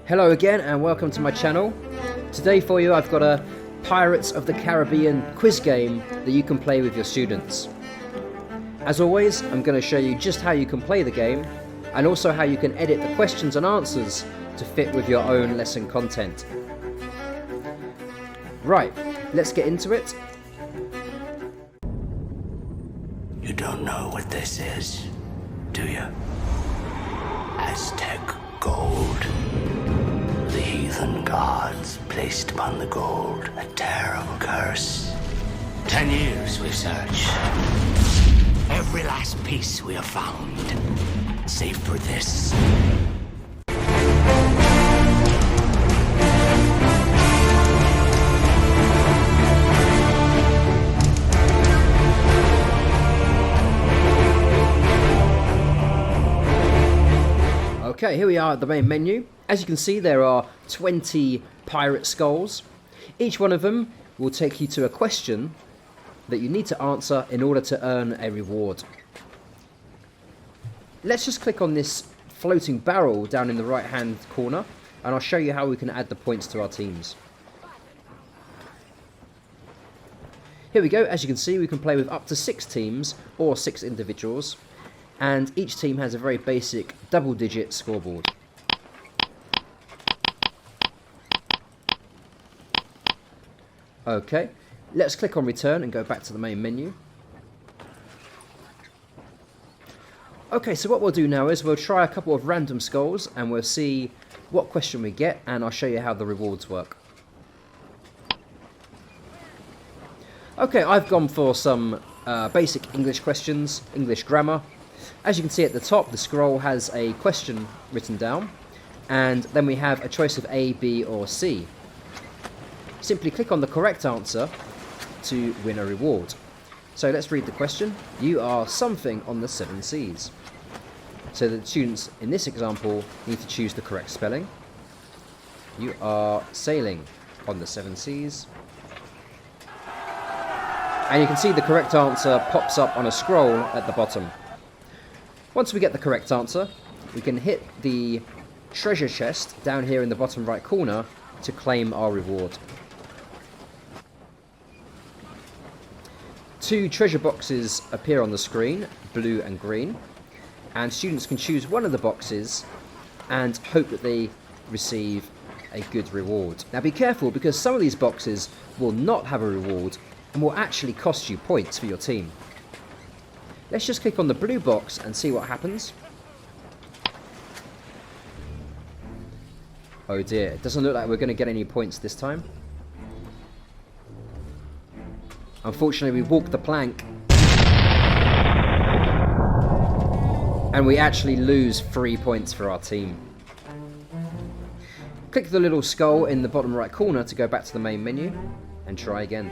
Hello again and welcome to my channel. Today for you I've got a Pirates of the Caribbean quiz game that you can play with your students. As always, I'm going to show you just how you can play the game and also how you can edit the questions and answers to fit with your own lesson content. Right, let's get into it. You don't know what this is, do you? Aztec gold. The heathen gods placed upon the gold a terrible curse. 10 years we searched. Every last piece we have found, save for this. Okay, here we are at the main menu. As you can see, there are 20 pirate skulls. Each one of them will take you to a question that you need to answer in order to earn a reward. Let's just click on this floating barrel down in the right hand corner and I'll show you how we can add the points to our teams. Here we go. As you can see, we can play with up to 6 teams or 6 individuals, and each team has a very basic double-digit scoreboard. Okay, let's click on return and go back to the main menu. Okay, so what we'll do now is we'll try a couple of random skulls and we'll see what question we get, and I'll show you how the rewards work. Okay, I've gone for some basic English questions, English grammar. As you can see at the top, the scroll has a question written down, and then we have a choice of A, B or C. Simply click on the correct answer to win a reward. So let's read the question. You are something on the 7 seas. So the students in this example need to choose the correct spelling. You are sailing on the 7 seas. And you can see the correct answer pops up on a scroll at the bottom. Once we get the correct answer, we can hit the treasure chest down here in the bottom right corner to claim our reward. 2 treasure boxes appear on the screen, blue and green, and students can choose one of the boxes and hope that they receive a good reward. Now be careful, because some of these boxes will not have a reward and will actually cost you points for your team. Let's just click on the blue box and see what happens. Oh dear, it doesn't look like we're going to get any points this time. Unfortunately, we walked the plank. And we actually lose 3 points for our team. Click the little skull in the bottom right corner to go back to the main menu and try again.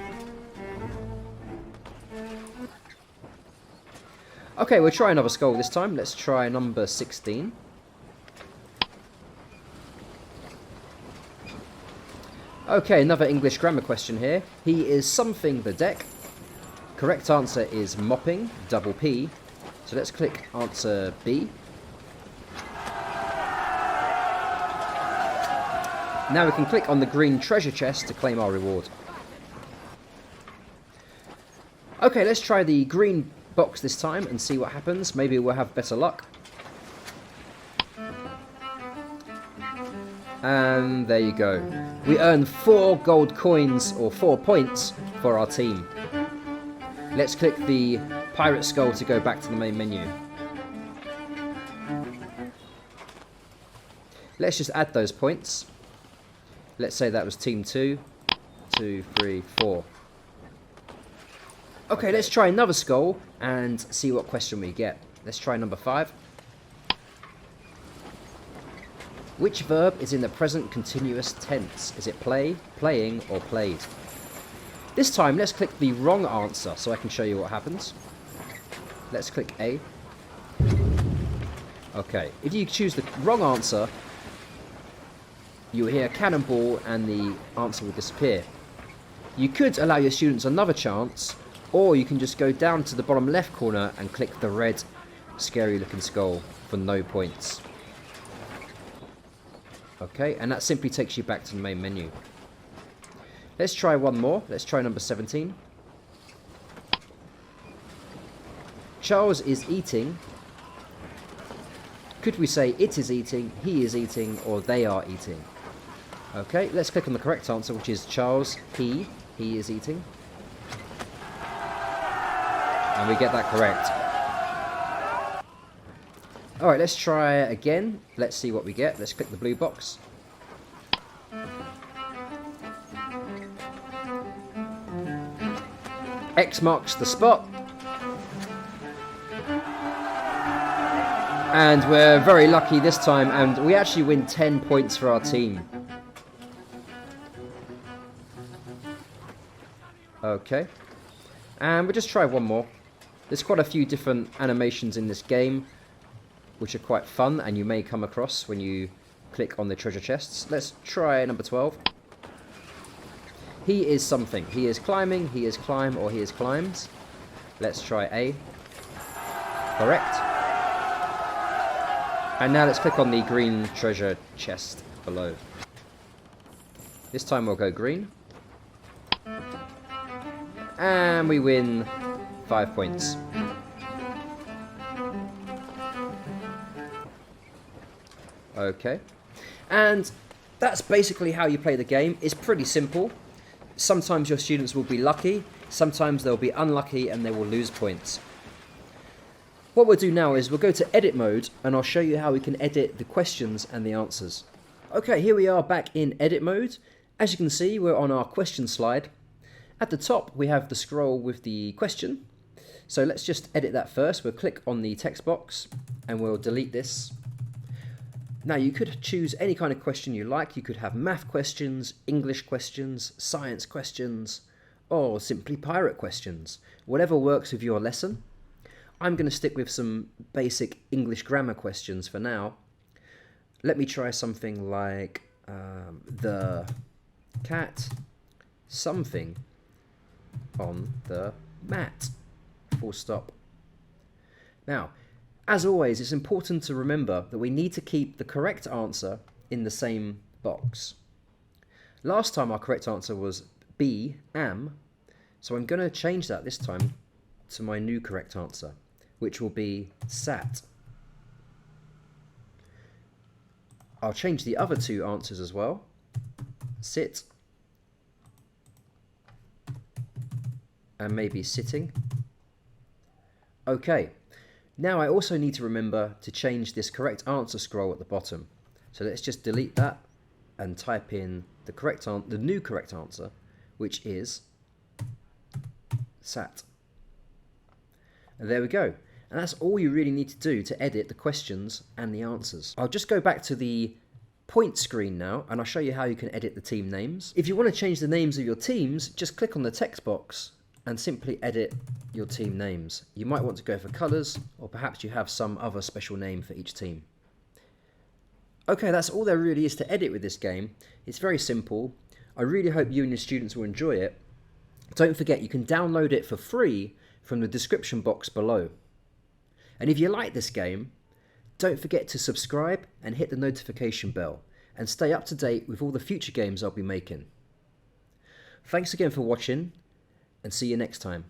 Okay, we'll try another skull this time. Let's try number 16. Okay, another English grammar question here. He is something the deck. Correct answer is mopping, double P. So let's click answer B. Now we can click on the green treasure chest to claim our reward. Okay, let's try the green box this time and see what happens. Maybe we'll have better luck. And there you go. We earn 4 gold coins, or 4 points, for our team. Let's click the pirate skull to go back to the main menu. Let's just add those points. Let's say that was team 2, 2, 3, 4. Okay, let's try another skull and see what question we get. Let's try number 5. Which verb is in the present continuous tense? Is it play, playing, or played? This time, let's click the wrong answer so I can show you what happens. Let's click A. Okay, if you choose the wrong answer, you will hear cannonball and the answer will disappear. You could allow your students another chance, or you can just go down to the bottom left corner and click the red scary looking skull for no points. Okay, and that simply takes you back to the main menu. Let's try one more. Let's try number 17. Charles is eating. Could we say it is eating, he is eating, or they are eating? Okay, let's click on the correct answer, which is Charles, he is eating. And we get that correct. Alright, let's try again. Let's see what we get. Let's click the blue box. X marks the spot. And we're very lucky this time, and we actually win 10 points for our team. Okay. And we'll just try one more. There's quite a few different animations in this game, which are quite fun, and you may come across when you click on the treasure chests. Let's try number 12. He is something. He is climbing, he is climb, or he is climbs. Let's try A. Correct. And now let's click on the green treasure chest below. This time we'll go green. And we win 5 points. Okay. And that's basically how you play the game. It's pretty simple. Sometimes your students will be lucky, sometimes they'll be unlucky and they will lose points. What we'll do now is we'll go to edit mode and I'll show you how we can edit the questions and the answers. Okay, here we are back in edit mode. As you can see, we're on our question slide. At the top we have the scroll with the question. So let's just edit that first. We'll click on the text box and we'll delete this. Now you could choose any kind of question you like. You could have math questions, English questions, science questions, or simply pirate questions. Whatever works with your lesson. I'm going to stick with some basic English grammar questions for now. Let me try something like the cat something on the mat. Full stop. Now, as always, it's important to remember that we need to keep the correct answer in the same box. Last time our correct answer was B, am, so I'm going to change that this time to my new correct answer, which will be sat. I'll change the other two answers as well. Sit. And maybe sitting. Okay. Now I also need to remember to change this correct answer scroll at the bottom. So let's just delete that and type in the new correct answer, which is sat. And there we go. And that's all you really need to do to edit the questions and the answers. I'll just go back to the point screen now and I'll show you how you can edit the team names. If you want to change the names of your teams, just click on the text box and simply edit your team names. You might want to go for colours, or perhaps you have some other special name for each team. Okay, that's all there really is to edit with this game. It's very simple. I really hope you and your students will enjoy it. Don't forget, you can download it for free from the description box below. And if you like this game, don't forget to subscribe and hit the notification bell and stay up to date with all the future games I'll be making. Thanks again for watching, and see you next time.